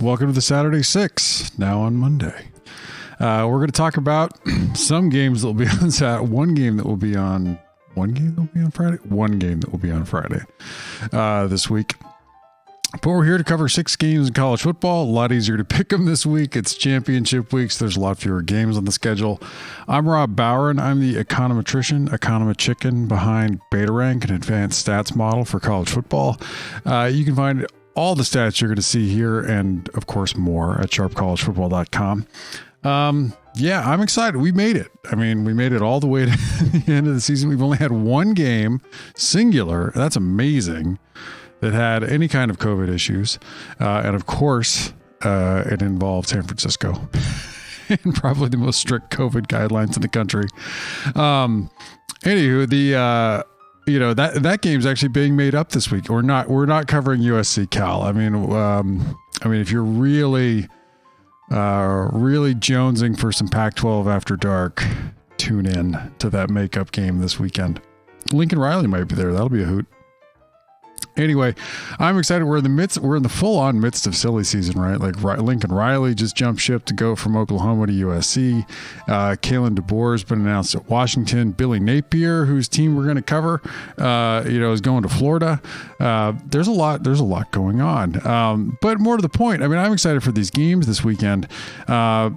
welcome to the Saturday Six, now on Monday. We're going to talk about some games that will be on Saturday, one game that will be on Friday this week. But we're here to cover 6 games in college football. A lot easier to pick them this week. It's championship week, so there's a lot fewer games on the schedule. I'm Rob Bowen. I'm the econometrician behind BetaRank, an advanced stats model for college football. You can find all the stats you're going to see here and, of course, more at sharpcollegefootball.com. Yeah, I'm excited. We made it. I mean, we made it all the way to the end of the season. We've only had one game, singular. That's amazing. That had any kind of COVID issues. And of course, it involved San Francisco and probably the most strict COVID guidelines in the country. Anywho, that game's actually being made up this week. We're not covering USC Cal. I mean, if you're really jonesing for some Pac-12 after dark, tune in to that makeup game this weekend. Lincoln Riley might be there. That'll be a hoot. Anyway, I'm excited. We're in the full-on midst of silly season, right? Like Lincoln Riley just jumped ship to go from Oklahoma to USC. Kalen DeBoer has been announced at Washington. Billy Napier, whose team we're going to cover, is going to Florida. There's a lot going on. But more to the point, I'm excited for these games this weekend. I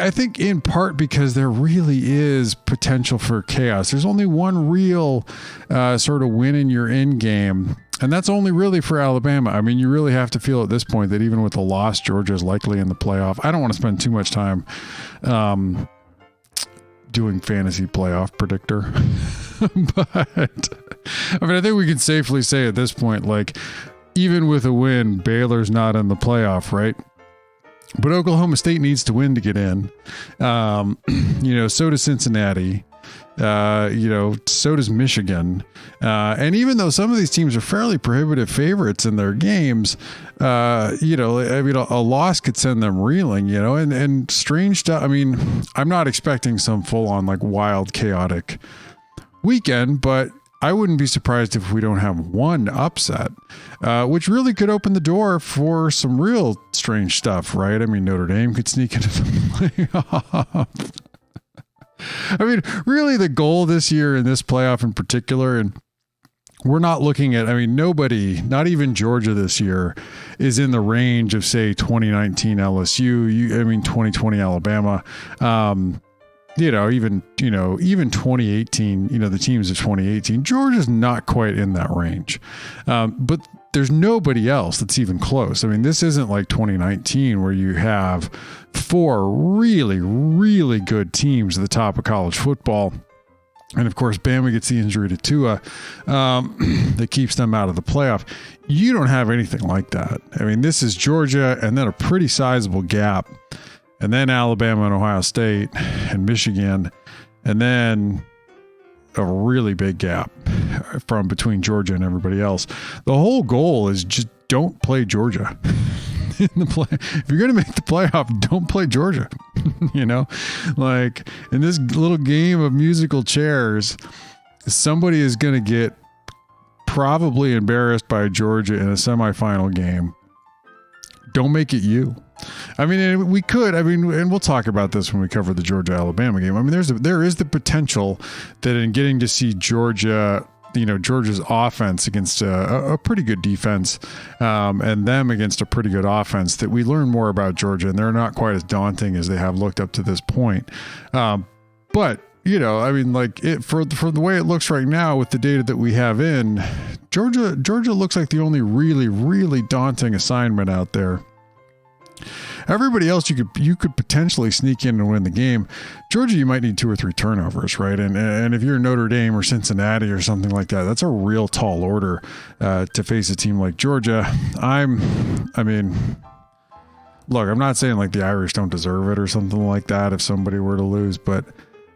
think in part because there really is potential for chaos. There's only one real sort of win in your end game, and that's only really for Alabama. I mean, you really have to feel at this point that even with the loss, Georgia is likely in the playoff. I don't want to spend too much time doing fantasy playoff predictor, but I think we can safely say at this point, like, even with a win, Baylor's not in the playoff, right? But Oklahoma State needs to win to get in. So does Cincinnati. So does Michigan. And even though some of these teams are fairly prohibitive favorites in their games, a loss could send them reeling, and strange stuff. I'm not expecting some full on like wild, chaotic weekend, but I wouldn't be surprised if we don't have one upset, which really could open the door for some real strange stuff, right? Notre Dame could sneak into the playoff. Really the goal this year in this playoff in particular, and we're not looking at, nobody, not even Georgia this year, is in the range of, say, 2019 LSU, 2020 Alabama, even 2018, the teams of 2018, Georgia's not quite in that range. But there's nobody else that's even close. This isn't like 2019 where you have 4 really, really good teams at the top of college football. And of course, Bama gets the injury to Tua that keeps them out of the playoff. You don't have anything like that. This is Georgia and then a pretty sizable gap. And then Alabama and Ohio State and Michigan, and then a really big gap from between Georgia and everybody else. The whole goal is just don't play Georgia in the play. If you're going to make the playoff, don't play Georgia. Like in this little game of musical chairs, somebody is going to get probably embarrassed by Georgia in a semifinal game. Don't make it you. We could, and we'll talk about this when we cover the Georgia-Alabama game. There is the potential that in getting to see Georgia, Georgia's offense against a pretty good defense, and them against a pretty good offense, that we learn more about Georgia, and they're not quite as daunting as they have looked up to this point. But for the way it looks right now with the data that we have in, Georgia looks like the only really, really daunting assignment out there. Everybody else, you could potentially sneak in and win the game. Georgia, you might need 2 or 3 turnovers, right? And if you're Notre Dame or Cincinnati or something like that, that's a real tall order to face a team like Georgia. Look, I'm not saying like the Irish don't deserve it or something like that if somebody were to lose, but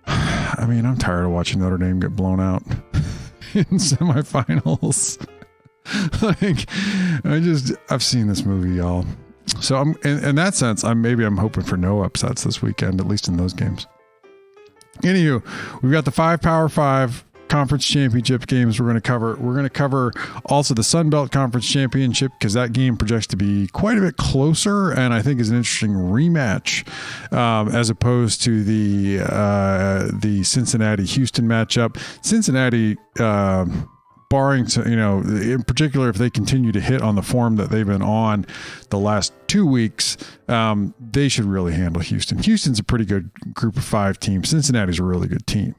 I'm tired of watching Notre Dame get blown out in semifinals. I've seen this movie, y'all. So I'm in that sense, I'm hoping for no upsets this weekend, at least in those games. Anywho, we've got the 5 Power 5 conference championship games we're going to cover. We're going to cover also the Sun Belt Conference Championship, because that game projects to be quite a bit closer, and I think is an interesting rematch as opposed to the Cincinnati-Houston matchup. Cincinnati, barring, in particular, if they continue to hit on the form that they've been on the last 2 weeks, they should really handle Houston. Houston's a pretty good group of 5 team. Cincinnati's a really good team.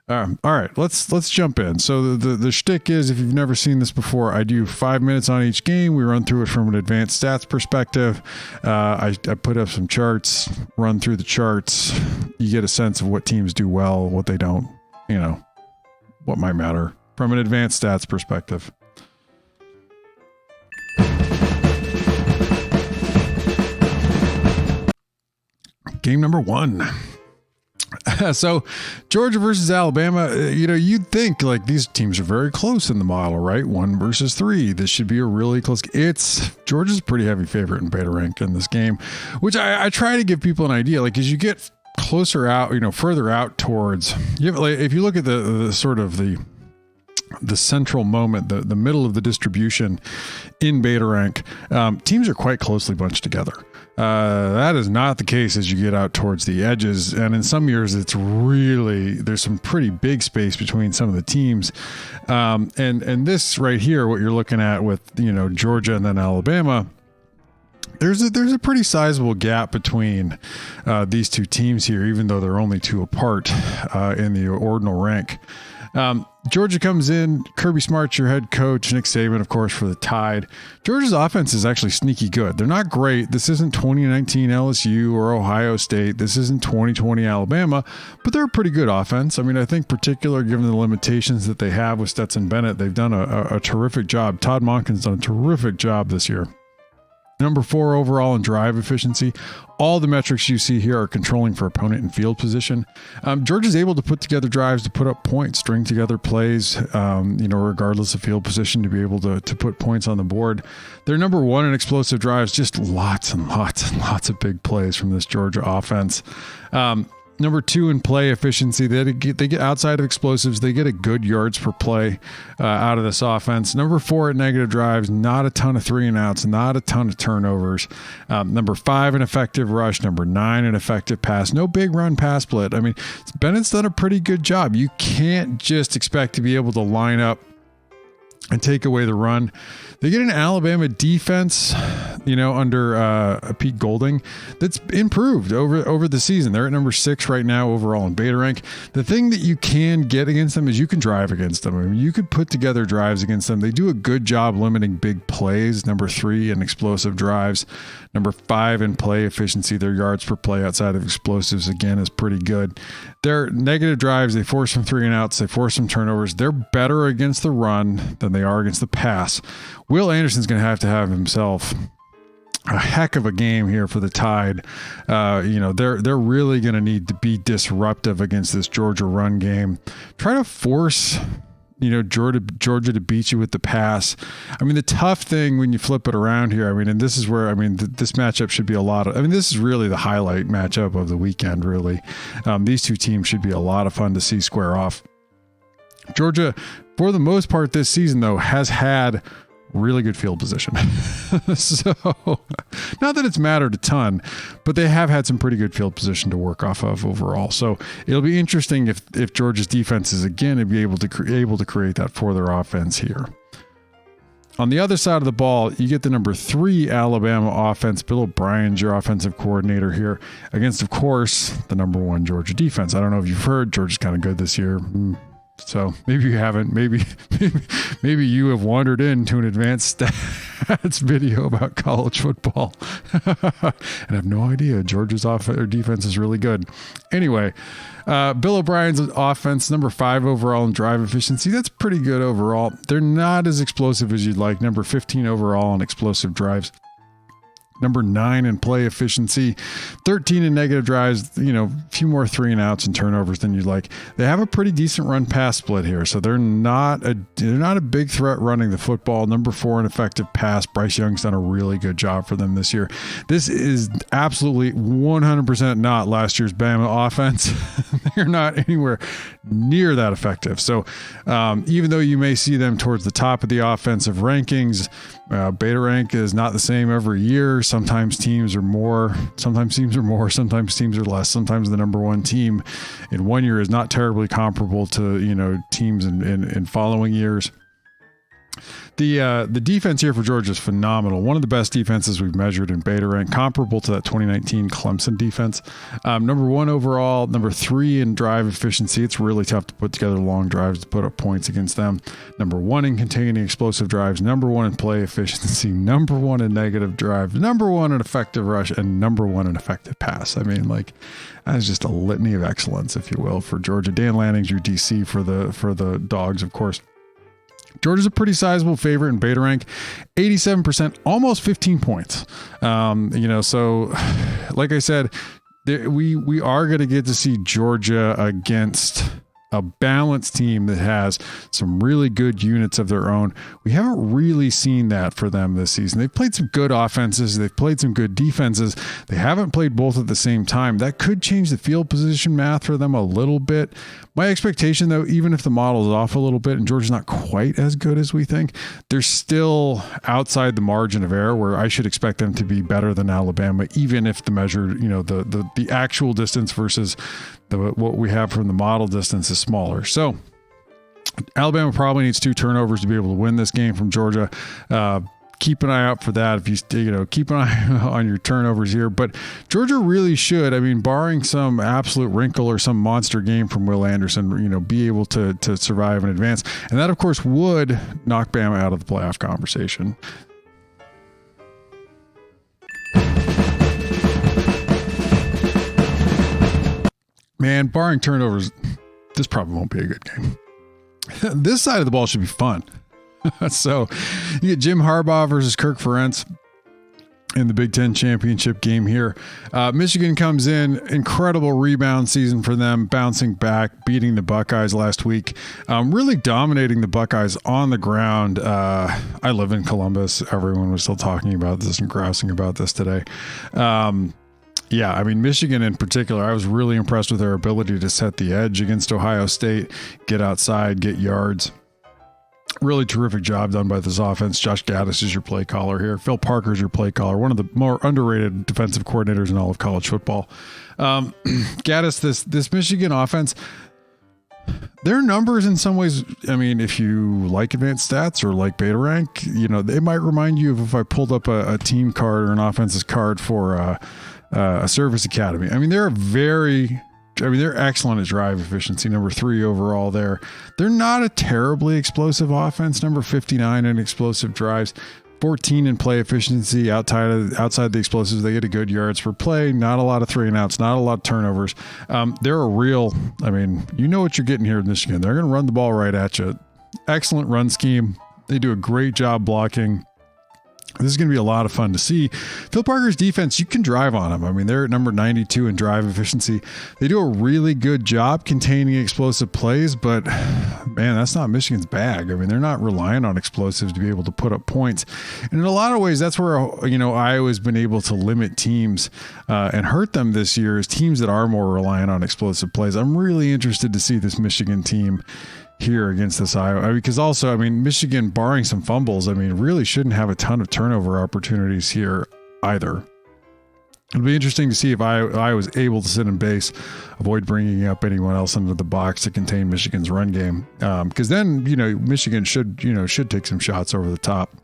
All right, let's jump in. So the shtick is, if you've never seen this before, I do 5 minutes on each game. We run through it from an advanced stats perspective. I put up some charts, run through the charts. You get a sense of what teams do well, what they don't, what might matter from an advanced stats perspective. Game number 1. So Georgia versus Alabama, you'd think like these teams are very close in the model, right? 1 versus 3. This should be a really close. Georgia's a pretty heavy favorite in beta ranked in this game, which I try to give people an idea. Like, as you get closer out, further out towards, if you look at the sort of the central moment, the middle of the distribution in beta rank, teams are quite closely bunched together. That is not the case as you get out towards the edges. And in some years, there's some pretty big space between some of the teams. And this right here, what you're looking at with, Georgia and then Alabama, there's a pretty sizable gap between these two teams here, even though they're only 2 apart in the ordinal rank. Georgia comes in, Kirby Smart's your head coach, Nick Saban, of course, for the Tide. Georgia's offense is actually sneaky good. They're not great. This isn't 2019 LSU or Ohio State. This isn't 2020 Alabama, but they're a pretty good offense. I mean, I think particular given the limitations that they have with Stetson Bennett, they've done a terrific job. Todd Monken's done a terrific job this year. Number 4 overall in drive efficiency. All the metrics you see here are controlling for opponent and field position. Georgia's able to put together drives to put up points, string together plays, regardless of field position, to be able to put points on the board. They're number 1 in explosive drives, just lots and lots and lots of big plays from this Georgia offense. Number 2 in play efficiency. They get outside of explosives. They get a good yards per play out of this offense. Number 4 at negative drives. Not a ton of 3-and-outs. Not a ton of turnovers. Number 5 in effective rush. Number 9 in effective pass. No big run pass split. I mean, Bennett's done a pretty good job. You can't just expect to be able to line up and take away the run. They get an Alabama defense, under Pete Golding, that's improved over the season. They're at number 6 right now overall in beta rank. The thing that you can get against them is you can drive against them. I mean, you could put together drives against them. They do a good job limiting big plays. Number 3 in explosive drives. Number 5 in play efficiency. Their yards per play outside of explosives, again, is pretty good. Their negative drives, they force some 3-and-outs. They force some turnovers. They're better against the run than they are against the pass. Will Anderson's going to have himself a heck of a game here for the Tide. They're really going to need to be disruptive against this Georgia run game. Try to force, Georgia to beat you with the pass. I mean, the tough thing when you flip it around here, and this is where, this matchup should be this is really the highlight matchup of the weekend, really. These two teams should be a lot of fun to see square off. Georgia, for the most part this season, though, has had really good field position. So, not that it's mattered a ton, but they have had some pretty good field position to work off of overall. So it'll be interesting if Georgia's defense is again to be able to create that for their offense here. On the other side of the ball, you get the number 3 Alabama offense. Bill O'Brien's your offensive coordinator here against, of course, the number 1 Georgia defense. I don't know if you've heard, Georgia's kind of good this year. So maybe you haven't. Maybe you have wandered into an advanced stats video about college football and have no idea Georgia's defense is really good. Anyway, Bill O'Brien's offense, number 5 overall in drive efficiency. That's pretty good overall. They're not as explosive as you'd like. Number 15 overall in explosive drives. number 9 in play efficiency, 13 in negative drives, a few more 3 and outs and turnovers than you'd like. They have a pretty decent run pass split here. So they're not a big threat running the football. Number 4 in effective pass. Bryce Young's done a really good job for them this year. This is absolutely 100% not last year's Bama offense. They're not anywhere near that effective. So even though you may see them towards the top of the offensive rankings, beta rank is not the same every year. Sometimes teams are more, sometimes teams are less. Sometimes the number 1 team in one year is not terribly comparable to, teams in following years. The defense here for Georgia is phenomenal. One of the best defenses we've measured in beta rank, comparable to that 2019 Clemson defense. Number 1 overall, number 3 in drive efficiency. It's really tough to put together long drives to put up points against them. Number 1 in containing explosive drives, number 1 in play efficiency, number 1 in negative drives, number 1 in effective rush, and number 1 in effective pass. I mean, that's just a litany of excellence, if you will, for Georgia. Dan Lanning's your DC for the Dogs, of course. Georgia's a pretty sizable favorite in beta rank, 87%, almost 15 points. So like I said, we are going to get to see Georgia against a balanced team that has some really good units of their own. We haven't really seen that for them this season. They've played some good offenses. They've played some good defenses. They haven't played both at the same time. That could change the field position math for them a little bit. My expectation, though, even if the model is off a little bit and Georgia's not quite as good as we think, they're still outside the margin of error where I should expect them to be better than Alabama, even if the measure, the actual distance versus what we have from the model distance is smaller. So Alabama probably needs 2 turnovers to be able to win this game from Georgia. Keep an eye out for that. If you keep an eye on your turnovers here, but Georgia really should, barring some absolute wrinkle or some monster game from Will Anderson, be able to survive and advance. And that, of course, would knock Bama out of the playoff conversation. Man, barring turnovers, this probably won't be a good game. This side of the ball should be fun. So you get Jim Harbaugh versus Kirk Ferentz in the Big Ten championship game here. Michigan comes in, incredible rebound season for them, bouncing back, beating the Buckeyes last week, really dominating the Buckeyes on the ground. I live in Columbus. Everyone was still talking about this and grousing about this today. Michigan in particular, I was really impressed with their ability to set the edge against Ohio State, get outside, get yards. Really terrific job done by this offense. Josh Gaddis is your play caller here. Phil Parker is your play caller, one of the more underrated defensive coordinators in all of college football. Gaddis, this Michigan offense, their numbers in some ways, if you like advanced stats or like beta rank, they might remind you of if I pulled up a team card or an offense's card for a service academy. They're excellent at drive efficiency, number 3 overall there. They're not a terribly explosive offense, number 59 in explosive drives, 14 in play efficiency outside the explosives. They get a good yards per play, not a lot of 3 and outs, not a lot of turnovers. They're a real, you know what you're getting here in Michigan. They're going to run the ball right at you. Excellent run scheme. They do a great job blocking. This is going to be a lot of fun to see. Phil Parker's defense, you can drive on them. They're at number 92 in drive efficiency. They do a really good job containing explosive plays, but man, that's not Michigan's bag. They're not relying on explosives to be able to put up points. And in a lot of ways, that's where, Iowa's been able to limit teams and hurt them this year, is teams that are more reliant on explosive plays. I'm really interested to see this Michigan team here against this Iowa, because also, Michigan, barring some fumbles, really shouldn't have a ton of turnover opportunities here either. It'll be interesting to see if I was able to sit in base, avoid bringing up anyone else into the box to contain Michigan's run game, because then Michigan should take some shots over the top.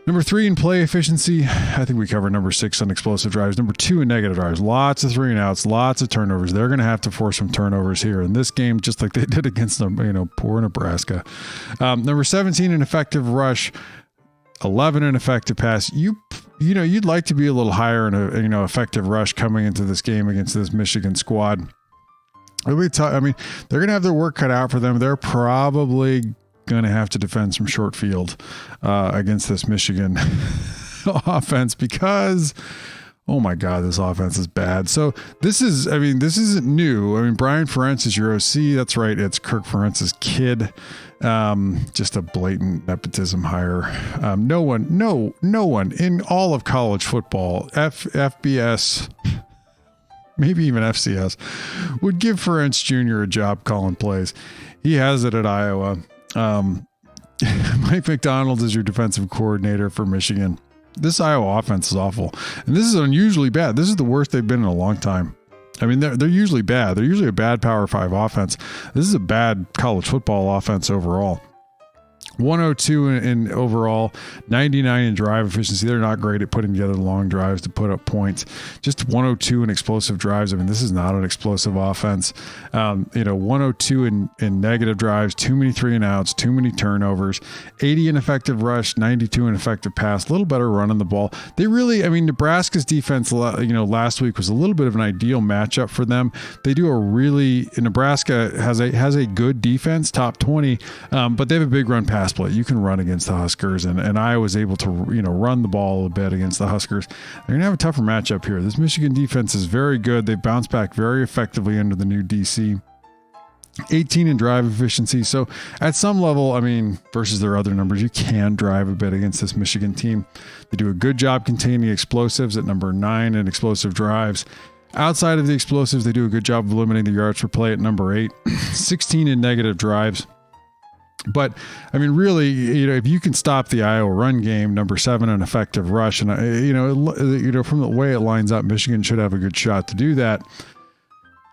Number 3 in play efficiency, I think we covered. Number 6 on explosive drives. Number 2 in negative drives. Lots of 3 and outs, lots of turnovers. They're going to have to force some turnovers here in this game, just like they did against them, poor Nebraska. Number 17 in effective rush, 11 in effective pass. You'd like to be a little higher in a effective rush coming into this game against this Michigan squad. They're going to have their work cut out for them. They're probably going to have to defend some short field against this Michigan offense because, oh my God, this offense is bad. So this isn't new. I mean, Brian Ferentz is your OC. That's right. It's Kirk Ferentz's kid. Just a blatant nepotism hire. No one in all of college football, FBS, maybe even FCS, would give Ferentz Jr. a job calling plays. He has it at Iowa. Mike McDonald is your defensive coordinator for Michigan. This Iowa offense is awful, and this is unusually bad. This is the worst they've been in a long time. I mean, they're usually bad. They're usually a bad Power 5 offense. This is a bad college football offense overall. 102 in overall, 99 in drive efficiency. They're not great at putting together long drives to put up points. Just 102 in explosive drives. I mean, this is not an explosive offense. 102 in negative drives, too many 3-and-outs, too many turnovers, 80 in effective rush, 92 in effective pass, a little better running the ball. They really, I mean, Nebraska's defense, last week was a little bit of an ideal matchup for them. They do Nebraska has a good defense, top 20, but they have a big run pass play. You can run against the Huskers, and I was able to run the ball a bit against the Huskers. They're going to have a tougher matchup here. This Michigan defense is very good. They bounced back very effectively under the new DC. 18 in drive efficiency. So at some level, I mean, versus their other numbers, you can drive a bit against this Michigan team. They do a good job containing explosives at number 9 in explosive drives. Outside of the explosives, they do a good job of limiting the yards per play at number 8. 16 in negative drives. But I mean, really, if you can stop the Iowa run game, number 7 in effective rush, and from the way it lines up, Michigan should have a good shot to do that.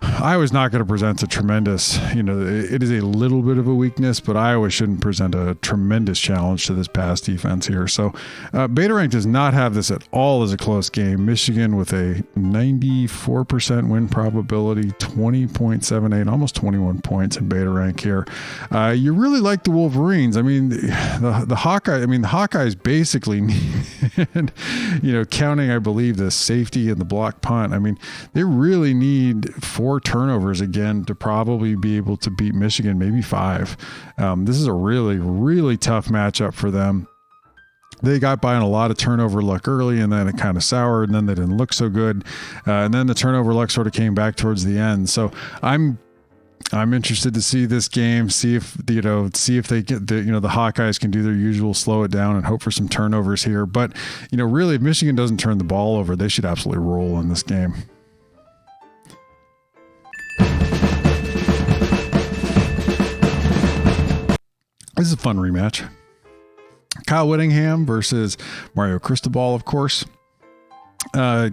Iowa's not going to present a tremendous, it is a little bit of a weakness, but Iowa shouldn't present a tremendous challenge to this pass defense here. So Beta does not have this at all as a close game. Michigan with a 94% win probability, 20.78, almost 21 points in Beta Rank here. You really like the Wolverines. I mean, the Hawkeyes basically need, counting, I believe, the safety and the block punt. I mean, they really need 4 turnovers again to probably be able to beat Michigan, maybe 5. This is a really, really tough matchup for them. They got by on a lot of turnover luck early, and then it kind of soured, and then they didn't look so good. And then the turnover luck sort of came back towards the end. So I'm interested to see this game, see if they get the Hawkeyes can do their usual, slow it down and hope for some turnovers here. But, really, if Michigan doesn't turn the ball over, they should absolutely roll in this game. This is a fun rematch. Kyle Whittingham versus Mario Cristobal, of course. What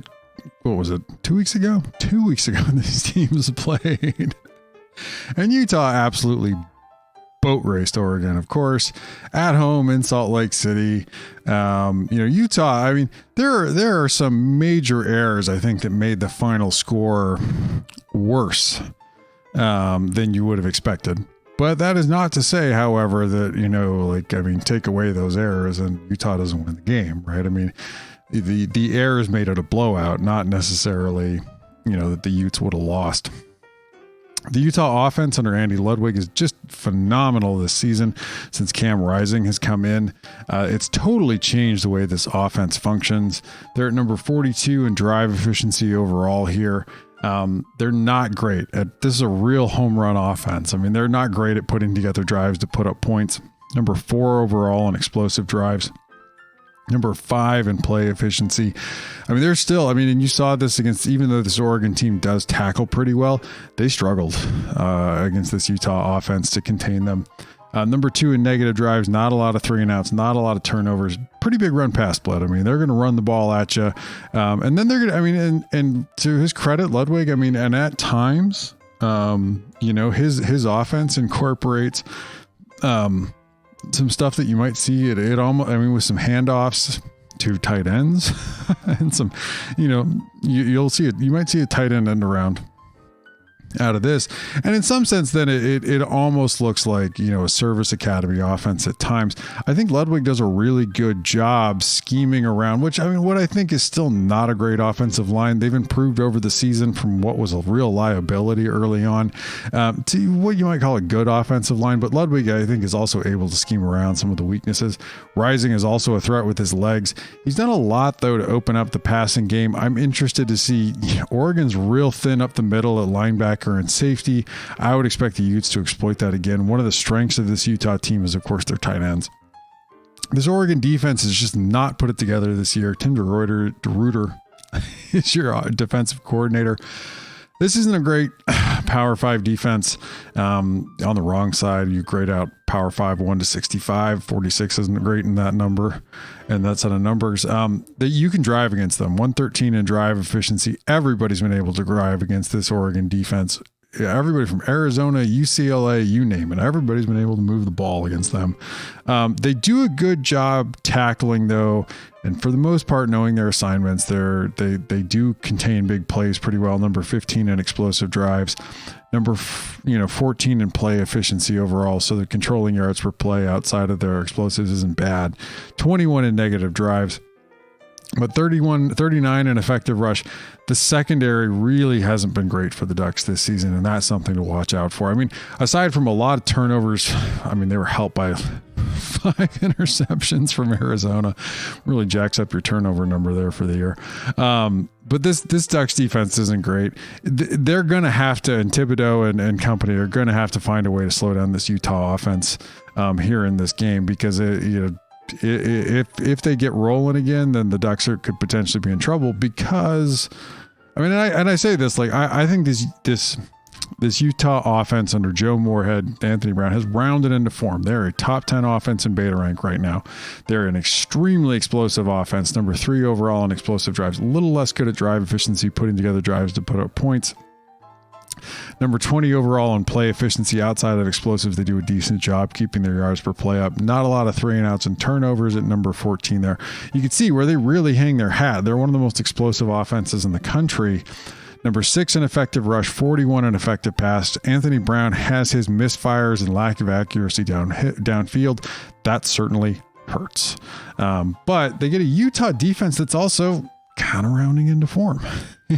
was it? 2 weeks ago? 2 weeks ago, these teams played. And Utah absolutely boat raced Oregon, of course, at home in Salt Lake City. Utah, I mean, there are some major errors, I think, that made the final score worse than you would have expected. But that is not to say, however, that, take away those errors and Utah doesn't win the game, right? I mean, the errors made it a blowout, not necessarily, that the Utes would have lost. The Utah offense under Andy Ludwig is just phenomenal this season since Cam Rising has come in. It's totally changed the way this offense functions. They're at number 42 in drive efficiency overall here. They're not great this is a real home run offense. I mean, they're not great at putting together drives to put up points. Number 4 overall in explosive drives. Number 5 in play efficiency. I mean, they're still, and you saw this even though this Oregon team does tackle pretty well, they struggled against this Utah offense to contain them. Number 2 in negative drives, not a lot of 3-and-outs, not a lot of turnovers, pretty big run pass split. I mean, they're going to run the ball at you. And then they're going to, and to his credit, Ludwig, and at times, his offense incorporates some stuff that you might see it almost, with some handoffs to tight ends and some, you'll see it. You might see a tight end around. out of this. And in some sense, then it almost looks like, a service academy offense at times. I think Ludwig does a really good job scheming around, what I think is still not a great offensive line. They've improved over the season from what was a real liability early on to what you might call a good offensive line. But Ludwig, I think, is also able to scheme around some of the weaknesses. Rising is also a threat with his legs. He's done a lot, though, to open up the passing game. I'm interested to see Oregon's real thin up the middle at linebacker and safety. I would expect the Utes to exploit that again. One of the strengths of this Utah team is, of course, their tight ends. This Oregon defense has just not put it together this year. Tim DeRuyter is your defensive coordinator. This isn't a great Power 5 defense. On the wrong side, you grade out Power 5 1 to 65. 46 isn't great in that number, and that set of numbers. That you can drive against them. 113 in drive efficiency. Everybody's been able to drive against this Oregon defense. Everybody from Arizona, UCLA, you name it. Everybody's been able to move the ball against them. They do a good job tackling, though, and for the most part, knowing their assignments. They do contain big plays pretty well. Number 15 in explosive drives. Number 14 in play efficiency overall. So they're controlling yards per play outside of their explosives isn't bad. 21 in negative drives. But 39 in effective rush. The secondary really hasn't been great for the Ducks this season, and that's something to watch out for. Aside from a lot of turnovers, they were helped by 5 interceptions from Arizona. Really jacks up your turnover number there for the year. But this Ducks defense isn't great. They're going to have to, and Thibodeau and company are going to have to find a way to slow down this Utah offense here in this game, because if they get rolling again, then the Ducks could potentially be in trouble, because I say this, I think this Utah offense under Joe Moorhead, Anthony Brown, has rounded into form. They're a top 10 offense in beta rank right now. They're an extremely explosive offense, number 3 overall in explosive drives, a little less good at drive efficiency, putting together drives to put up points. Number 20 overall in play efficiency outside of explosives. They do a decent job keeping their yards per play up. Not a lot of 3-and-outs and turnovers at number 14 there. You can see where they really hang their hat. They're one of the most explosive offenses in the country. Number 6 in effective rush, 41 in effective pass. Anthony Brown has his misfires and lack of accuracy downfield. That certainly hurts. But they get a Utah defense that's also kind of rounding into form.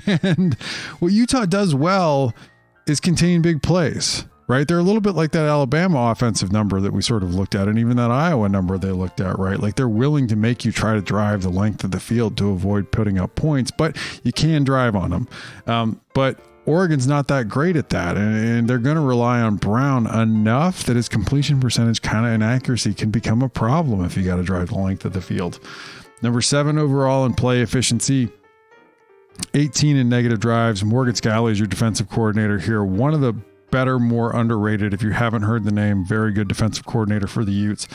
And what Utah does well is contain big plays, right? They're a little bit like that Alabama offensive number that we sort of looked at, and even that Iowa number they looked at, right? Like, they're willing to make you try to drive the length of the field to avoid putting up points, but you can drive on them. But Oregon's not that great at that, and they're going to rely on Brown enough that his completion percentage kind of inaccuracy can become a problem if you got to drive the length of the field. Number 7 overall in play efficiency, 18 in negative drives. Morgan Scalley is your defensive coordinator here. One of the better, more underrated, if you haven't heard the name, very good defensive coordinator for the Utes.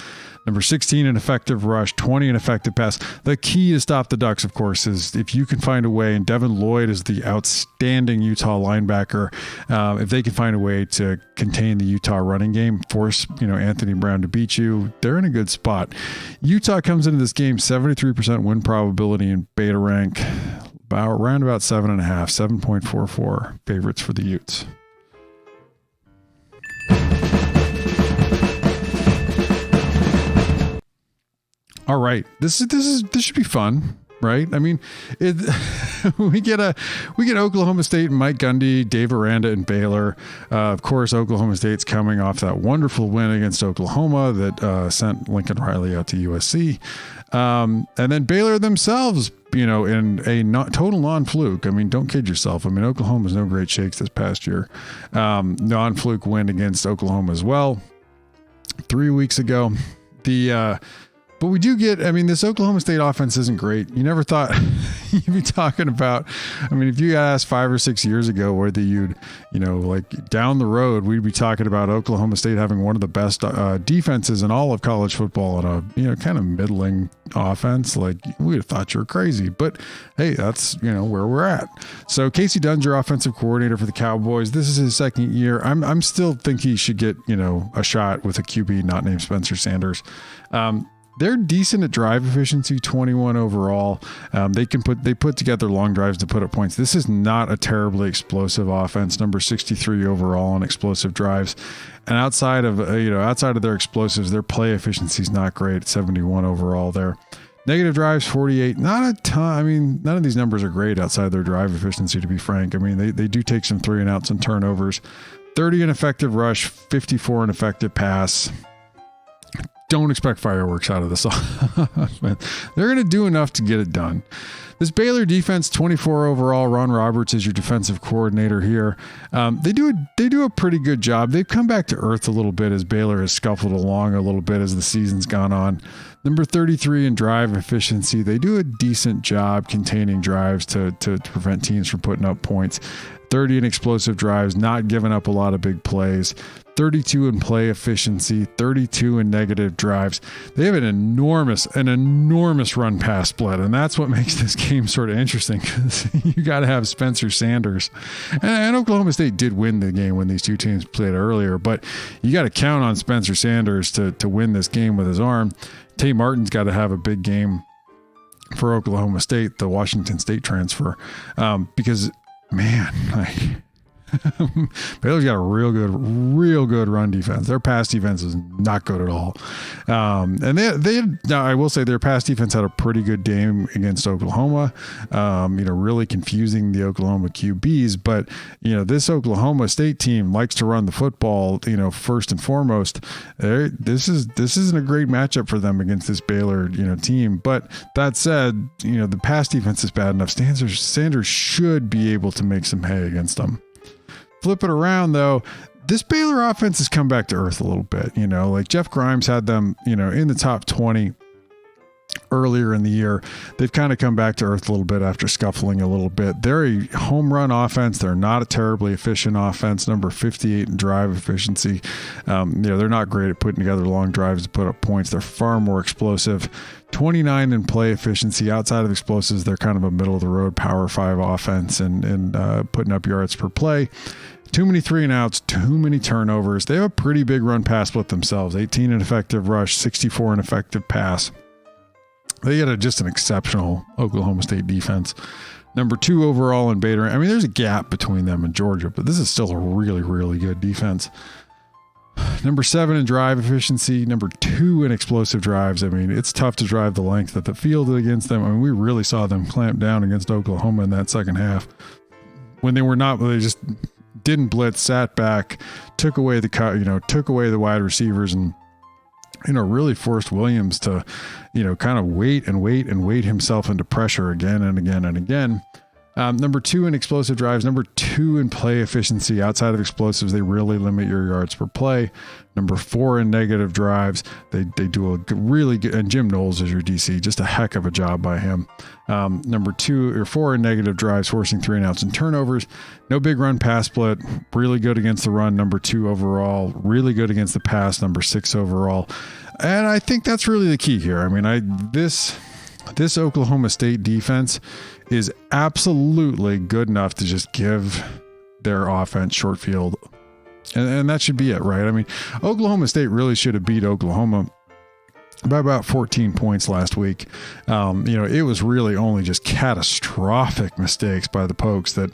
Number 16 in effective rush, 20 in effective pass. The key to stop the Ducks, of course, is if you can find a way, and Devin Lloyd is the outstanding Utah linebacker, if they can find a way to contain the Utah running game, force Anthony Brown to beat you, they're in a good spot. Utah comes into this game 73% win probability in beta rank, around about 7.5, 7.44 favorites for the Utes. All right, this should be fun, right? We get Oklahoma State and Mike Gundy, Dave Aranda, and Baylor. Of course, Oklahoma State's coming off that wonderful win against Oklahoma that sent Lincoln Riley out to USC, and then Baylor themselves, in a total non-fluke. Don't kid yourself. Oklahoma's no great shakes this past year. Non-fluke win against Oklahoma as well 3 weeks ago. But we do get, this Oklahoma State offense isn't great. You never thought you'd be talking about, if you asked 5 or 6 years ago whether you'd, down the road, we'd be talking about Oklahoma State having one of the best defenses in all of college football and a, kind of middling offense. Like, we'd have thought you were crazy, but hey, that's, where we're at. So Casey Dunn's your offensive coordinator for the Cowboys. This is his second year. I'm still think he should get, a shot with a QB not named Spencer Sanders. they're decent at drive efficiency, 21 overall. They put together long drives to put up points. This is not a terribly explosive offense. Number 63 overall on explosive drives. And outside of their explosives, their play efficiency is not great. 71 overall there. Negative drives, 48. Not a ton. I mean, none of these numbers are great outside their drive efficiency, to be frank. I mean, they do take some 3 and outs and turnovers. 30 in effective rush, 54 in effective pass. Don't expect fireworks out of this. They're going to do enough to get it done. This Baylor defense, 24 overall. Ron Roberts is your defensive coordinator here. They do a pretty good job. They've come back to earth a little bit as Baylor has scuffled along a little bit as the season's gone on. Number 33 in drive efficiency. They do a decent job containing drives to prevent teams from putting up points. 30 in explosive drives, not giving up a lot of big plays. 32 in play efficiency, 32 in negative drives. They have an enormous run pass split, and that's what makes this game sort of interesting, because you got to have Spencer Sanders. And Oklahoma State did win the game when these two teams played earlier, but you got to count on Spencer Sanders to win this game with his arm. Tay Martin's got to have a big game for Oklahoma State, the Washington State transfer, because man, Baylor's got a real good run defense. Their pass defense is not good at all. And now I will say their pass defense had a pretty good game against Oklahoma, really confusing the Oklahoma QBs. But, this Oklahoma State team likes to run the football, first and foremost. This isn't a great matchup for them against this Baylor, team. But that said, the pass defense is bad enough. Sanders should be able to make some hay against them. Flip it around, though, this Baylor offense has come back to earth a little bit. Like Jeff Grimes had them, in the top 20 earlier in the year. They've kind of come back to earth a little bit after scuffling a little bit. They're a home run offense. They're not a terribly efficient offense. Number 58 in drive efficiency. They're not great at putting together long drives to put up points. They're far more explosive. 29 in play efficiency. Outside of explosives, they're kind of a middle of the road Power 5 offense and putting up yards per play. Too many 3 and outs, too many turnovers. They have a pretty big run pass split themselves. 18 in effective rush, 64 in effective pass. They had just an exceptional Oklahoma State defense. Number 2 overall in Baylor. I mean, there's a gap between them and Georgia, but this is still a really, really good defense. Number 7 in drive efficiency. Number 2 in explosive drives. I mean, it's tough to drive the length of the field against them. I mean, we really saw them clamp down against Oklahoma in that second half. When they just didn't blitz, sat back, took away the wide receivers, and really forced Williams to, kind of wait himself into pressure again and again and again. Number 2 in explosive drives. Number 2 in play efficiency. Outside of explosives, they really limit your yards per play. Number 4 in negative drives. They do a really good, and Jim Knowles is your DC. Just a heck of a job by him. Number 4 in negative drives, forcing 3 and outs and turnovers. No big run pass split. Really good against the run. Number 2 overall. Really good against the pass. Number 6 overall. And I think that's really the key here. I mean, this Oklahoma State defense is absolutely good enough to just give their offense short field. And that should be it, right? I mean, Oklahoma State really should have beat Oklahoma by about 14 points last week. It was really only just catastrophic mistakes by the Pokes that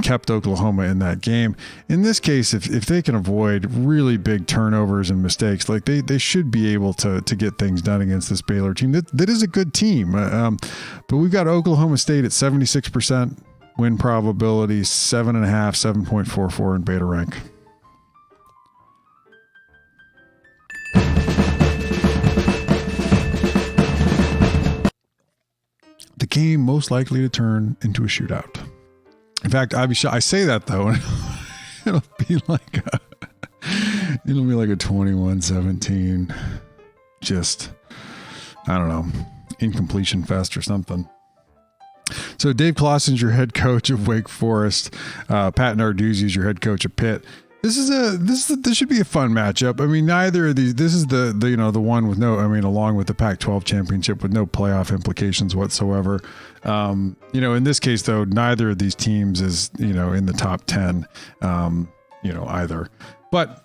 kept Oklahoma in that game. In this case, if they can avoid really big turnovers and mistakes, like they should be able to get things done against this Baylor team. That is a good team. But we've got Oklahoma State at 76% win probability, 7.5, 7.44 in beta rank. The game most likely to turn into a shootout. In fact, I say that though, and it'll be like a 21-17, just, I don't know, incompletion fest or something. So Dave Clawson's your head coach of Wake Forest. Pat Narduzzi is your head coach of Pitt. This should be a fun matchup. I mean, neither of these. This is the one with no. I mean, along with the Pac-12 championship with no playoff implications whatsoever. In this case though, neither of these teams is in the top 10. Either. But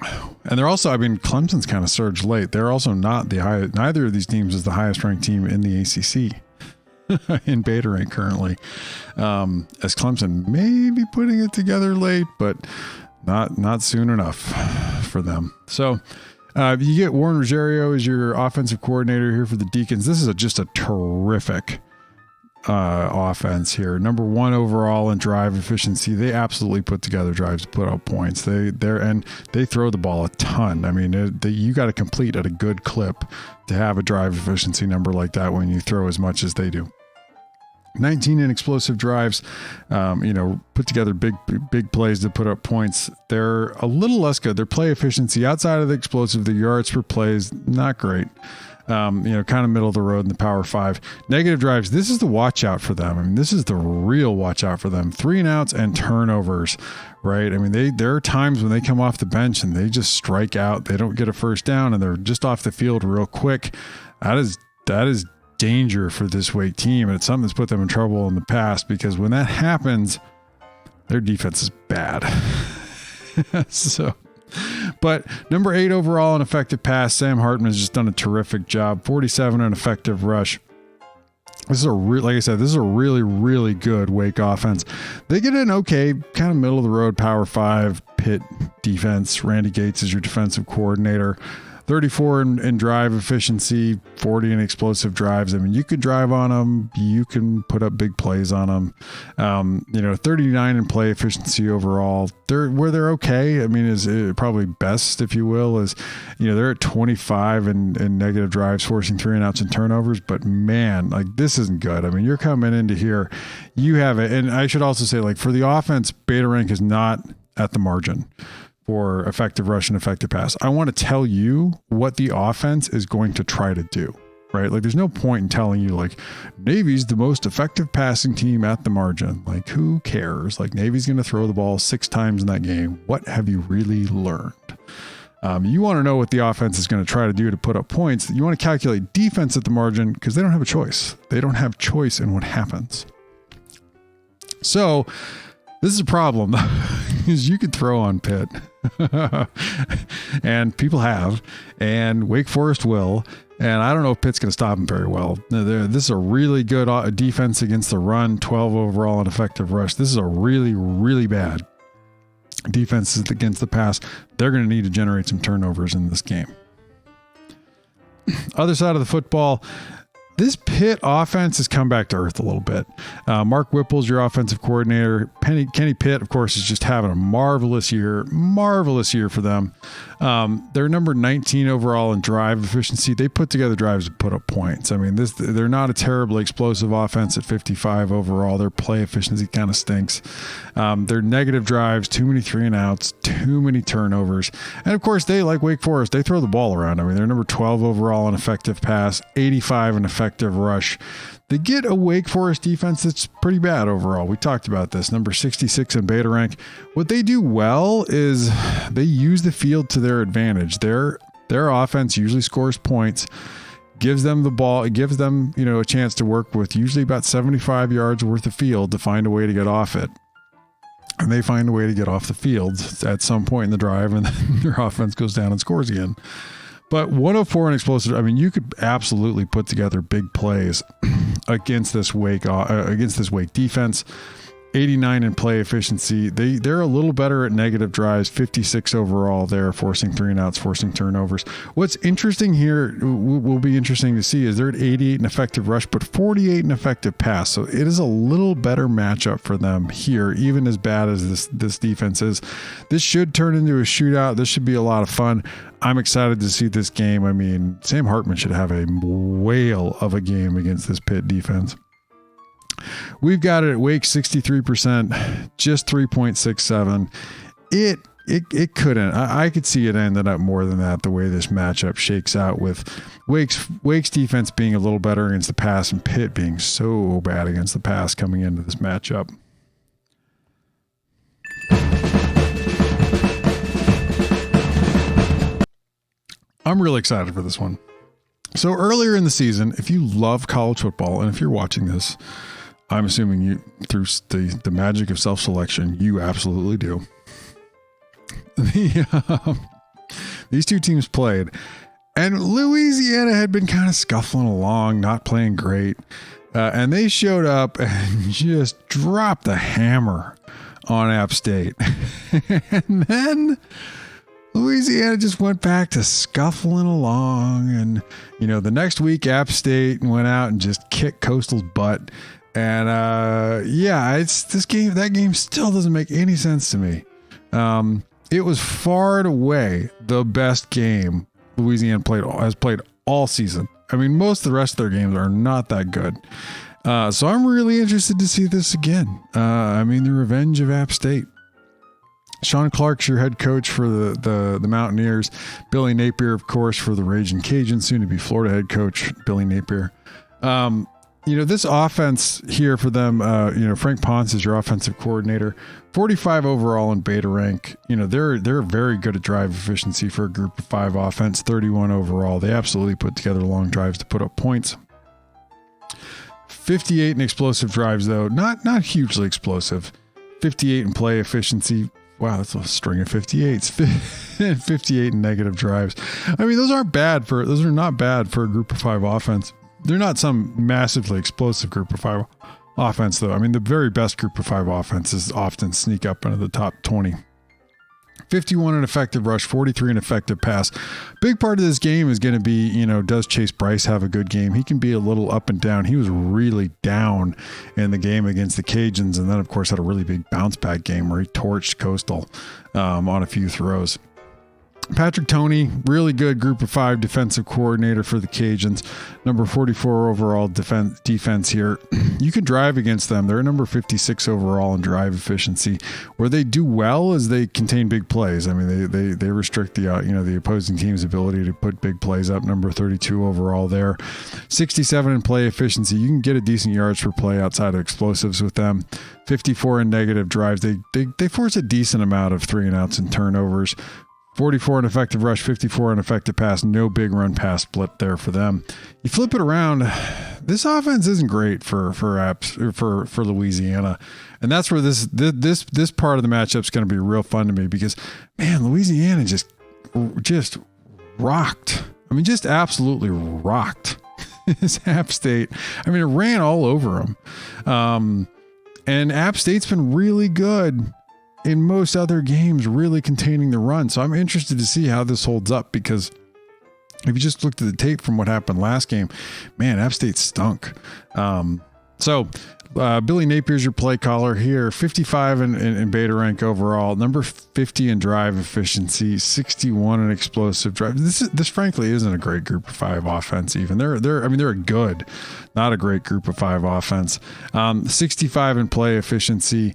And they're also, I mean, Clemson's kind of surged late. They're also not the high. Neither of these teams is the highest ranked team in the ACC in beta rank currently. As Clemson may be putting it together late, but not soon enough for them. So you get Warren Rosario as your offensive coordinator here for the Deacons. This is just a terrific offense here. Number 1 overall in drive efficiency. They absolutely put together drives to put out points. They throw the ball a ton. I mean, you got to complete at a good clip to have a drive efficiency number like that when you throw as much as they do. 19 in explosive drives, put together big plays to put up points. They're a little less good. Their play efficiency outside of the explosive, the yards per plays, not great. Kind of middle of the road in the Power 5. Negative drives, this is the watch out for them. I mean, this is the real watch out for them. 3 and outs and turnovers, right? I mean, there are times when they come off the bench and they just strike out. They don't get a first down and they're just off the field real quick. That is danger for this Wake team, and it's something that's put them in trouble in the past, because when that happens, their defense is bad. But number 8 overall in effective pass, Sam Hartman has just done a terrific job. 47 in effective rush. This is like I said, this is a really, really good Wake offense. They get an okay, kind of middle of the road Power 5 Pitt defense. Randy Gates is your defensive coordinator. 34 in drive efficiency, 40 in explosive drives. I mean, you could drive on them. You can put up big plays on them. 39 in play efficiency overall. They're okay. I mean, is probably best, if you will, is, they're at 25 in negative drives, forcing 3 and outs and turnovers. But man, like, this isn't good. I mean, you're coming into here, you have it. And I should also say, like, for the offense, beta rank is not at the margin for effective rush and effective pass. I want to tell you what the offense is going to try to do, right? Like, there's no point in telling you, like, Navy's the most effective passing team at the margin. Like, who cares? Like, Navy's going to throw the ball 6 times in that game. What have you really learned? You want to know what the offense is going to try to do to put up points. You want to calculate defense at the margin, because they don't have a choice. They don't have choice in what happens. So this is a problem, is you could throw on Pitt. And people have, and Wake Forest will, and I don't know if Pitt's going to stop them very well. This is a really good defense against the run, 12 overall in effective rush. This is a really, really bad defense against the pass. They're going to need to generate some turnovers in this game. Other side of the football, this Pitt offense has come back to earth a little bit. Mark Whipple's your offensive coordinator. Kenny Pitt, of course, is just having a marvelous year for them. They're number 19 overall in drive efficiency. They put together drives to put up points. I mean, they're not a terribly explosive offense at 55 overall. Their play efficiency kind of stinks. Their negative drives, too many 3 and outs, too many turnovers. And of course, they, like Wake Forest, they throw the ball around. I mean, they're number 12 overall in effective pass, 85 in effective rush. They get a Wake Forest defense that's pretty bad overall. We talked about this. Number 66 in beta rank. What they do well is they use the field to their advantage. Their offense usually scores points, gives them the ball. It gives them, a chance to work with usually about 75 yards worth of field to find a way to get off it. And they find a way to get off the field at some point in the drive, and then their offense goes down and scores again. But 104 in explosive, I mean, you could absolutely put together big plays against this Wake defense. 89 in play efficiency. They're a little better at negative drives. 56 overall there, forcing 3 and outs, forcing turnovers. What's interesting here, will be interesting to see, is they're at 88 in effective rush, but 48 in effective pass. So it is a little better matchup for them here, even as bad as this defense is. This should turn into a shootout. This should be a lot of fun. I'm excited to see this game. I mean, Sam Hartman should have a whale of a game against this Pitt defense. We've got it at Wake 63%, just 3.67. It couldn't. I could see it ended up more than that, the way this matchup shakes out, with Wake's defense being a little better against the pass and Pitt being so bad against the pass coming into this matchup. I'm really excited for this one. So earlier in the season, if you love college football, and if you're watching this, I'm assuming you, through the magic of self-selection, you absolutely do. These two teams played, and Louisiana had been kind of scuffling along, not playing great. And they showed up and just dropped the hammer on App State. And then Louisiana just went back to scuffling along. And, the next week, App State went out and just kicked Coastal's butt. And, that game still doesn't make any sense to me. It was far and away the best game Louisiana has played all season. I mean, most of the rest of their games are not that good. So I'm really interested to see this again. The revenge of App State. Sean Clark's your head coach for the Mountaineers. Billy Napier, of course, for the Raging Cajuns, soon to be Florida head coach, Billy Napier. This offense here for them, Frank Ponce is your offensive coordinator. 45 overall in beta rank. They're very good at drive efficiency for a group of 5 offense. 31 overall. They absolutely put together long drives to put up points. 58 in explosive drives, though. Not hugely explosive. 58 in play efficiency. Wow, that's a string of 58s. 58 in negative drives. I mean, those are not bad for a group of 5 offense. They're not some massively explosive group of 5 offense, though. I mean, the very best group of 5 offenses often sneak up into the top 20. 51 in effective rush, 43 in effective pass. Big part of this game is going to be, does Chase Bryce have a good game? He can be a little up and down. He was really down in the game against the Cajuns, and then, of course, had a really big bounce back game where he torched Coastal on a few throws. Patrick Toney, really good group of 5 defensive coordinator for the Cajuns. Number 44 overall defense here. You can drive against them. They're number 56 overall in drive efficiency. Where they do well is they contain big plays. I mean, they restrict the opposing team's ability to put big plays up. Number 32 overall there. 67 in play efficiency. You can get a decent yards per play outside of explosives with them. 54 in negative drives. They force a decent amount of 3 and outs and turnovers. 44 in effective rush, 54 in effective pass. No big run pass split there for them. You flip it around, this offense isn't great for Louisiana, and that's where this part of the matchup is going to be real fun to me because, man, Louisiana just rocked. I mean, just absolutely rocked this App State. I mean, it ran all over them, and App State's been really good in most other games, really containing the run. So I'm interested to see how this holds up because if you just looked at the tape from what happened last game, man, App State stunk. Billy Napier's your play caller here. 55 in beta rank overall, number 50 in drive efficiency, 61 in explosive drive. This frankly isn't a great group of 5 offense. Even they're a good, not a great group of 5 offense. 65 in play efficiency.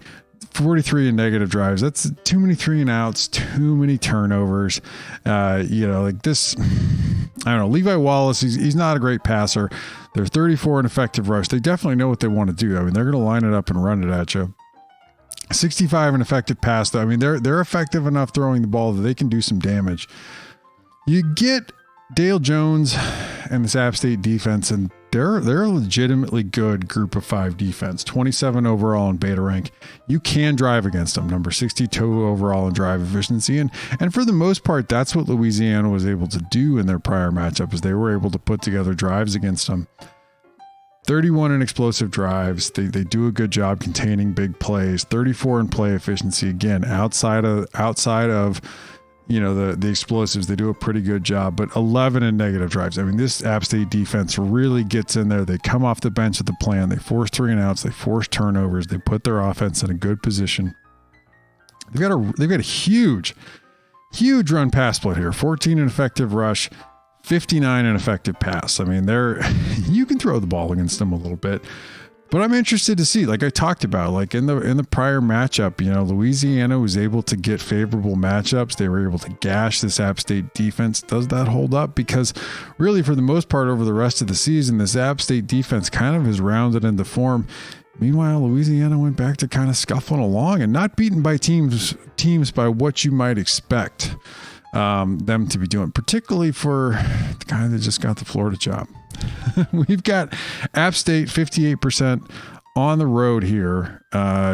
43 in negative drives. That's too many 3 and outs, too many turnovers. Like this, I don't know. Levi Wallace, he's not a great passer. They're 34 in effective rush. They definitely know what they want to do. I mean, they're going to line it up and run it at you. 65 in effective pass, though. I mean, they're effective enough throwing the ball that they can do some damage. You get Dale Jones and this App State defense, and they're a legitimately good group of 5 defense. 27 overall in beta rank. You can drive against them. Number 62 overall in drive efficiency. And for the most part, that's what Louisiana was able to do in their prior matchup, is they were able to put together drives against them. 31 in explosive drives. They do a good job containing big plays. 34 in play efficiency. Again, outside of the explosives, they do a pretty good job, but 11 in negative drives. I mean, this App State defense really gets in there. They come off the bench with the plan. They force 3 and outs. They force turnovers. They put their offense in a good position. They've got a huge run pass split here. 14 in effective rush, 59 in effective pass. I mean, you can throw the ball against them a little bit. But I'm interested to see, like I talked about, like in the prior matchup, Louisiana was able to get favorable matchups. They were able to gash this App State defense. Does that hold up? Because really, for the most part, over the rest of the season, this App State defense kind of has rounded into form. Meanwhile, Louisiana went back to kind of scuffling along and not beaten by teams by what you might expect them to be doing, particularly for the guy that just got the Florida job. We've got App State 58% on the road here,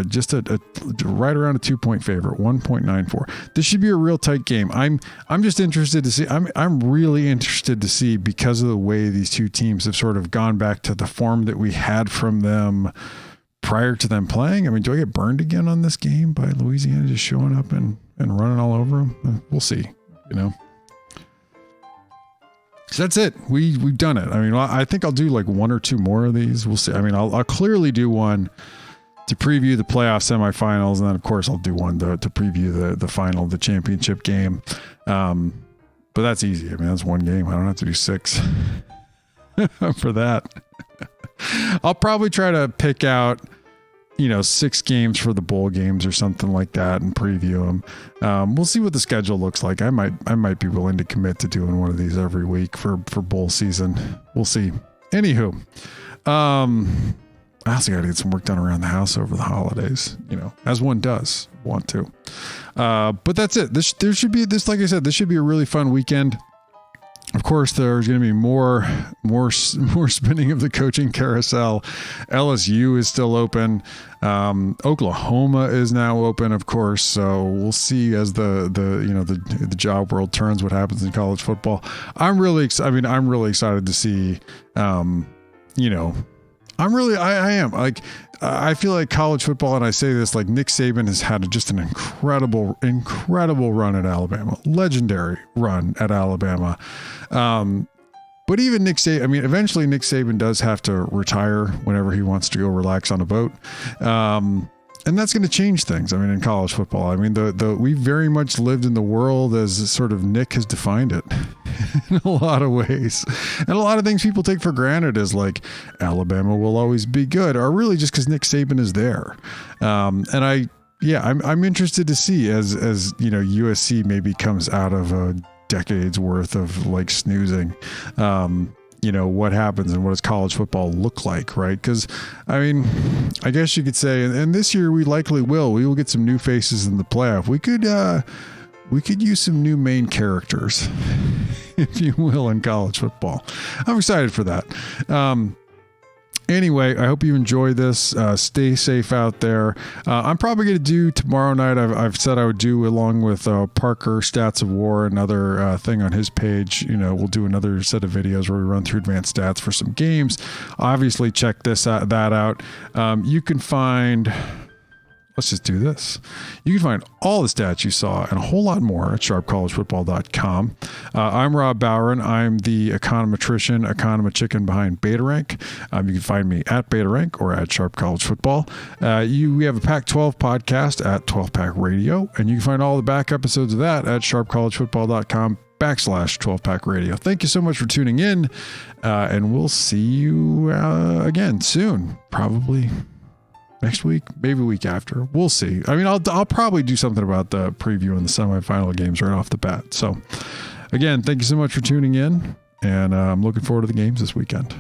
just a right around a 2-point favorite, 1.94. This should be a real tight game. I'm just interested to see. I'm really interested to see, because of the way these two teams have sort of gone back to the form that we had from them prior to them playing. I mean, do I get burned again on this game by Louisiana just showing up and running all over them? We'll see. So that's it. We've done it. I mean, I think I'll do like one or two more of these. We'll see. I mean, I'll clearly do one to preview the playoff semifinals, and then of course I'll do one to preview the final, the championship game. But that's easy. I mean, that's one game. I don't have to do 6 for that. I'll probably try to pick out 6 games for the bowl games or something like that and preview them. We'll see what the schedule looks like. I might be willing to commit to doing one of these every week for bowl season. We'll see. Anywho, I also got to get some work done around the house over the holidays, as one does want to. But that's it. Like I said, this should be a really fun weekend. Of course, there's going to be more spinning of the coaching carousel. LSU is still open. Oklahoma is now open, of course. So we'll see as the job world turns what happens in college football. I'm really excited to see. I feel like college football, and I say this, like Nick Saban has had just an incredible run at Alabama, legendary run at Alabama. But even Nick Saban, eventually Nick Saban does have to retire whenever he wants to go relax on a boat. And that's going to change things. In college football, we very much lived in the world as sort of Nick has defined it in a lot of ways. And a lot of things people take for granted as like Alabama will always be good, are really just because Nick Saban is there. I'm interested to see as USC maybe comes out of a decade's worth of like snoozing, what happens and what does college football look like, right? Because, I guess you could say, and this year we likely will. We will get some new faces in the playoff. We could use some new main characters, if you will, in college football. I'm excited for that. Anyway, I hope you enjoy this. Stay safe out there. I'm probably going to do tomorrow night. I've said I would do, along with Parker Stats of War, another thing on his page. We'll do another set of videos where we run through advanced stats for some games. Obviously, check that out. You can find. Let's just do this. You can find all the stats you saw and a whole lot more at sharpcollegefootball.com. I'm Rob Bowron. I'm the econometrician chicken behind BetaRank. You can find me at BetaRank or at Sharp College Football. We have a Pac-12 podcast at 12 Pack Radio, and you can find all the back episodes of that at sharpcollegefootball.com/12 Pack Radio. Thank you so much for tuning in, and we'll see you again soon, probably next week, maybe a week after. We'll see. I'll probably do something about the preview and the semifinal games right off the bat. So again, thank you so much for tuning in, and I'm looking forward to the games this weekend.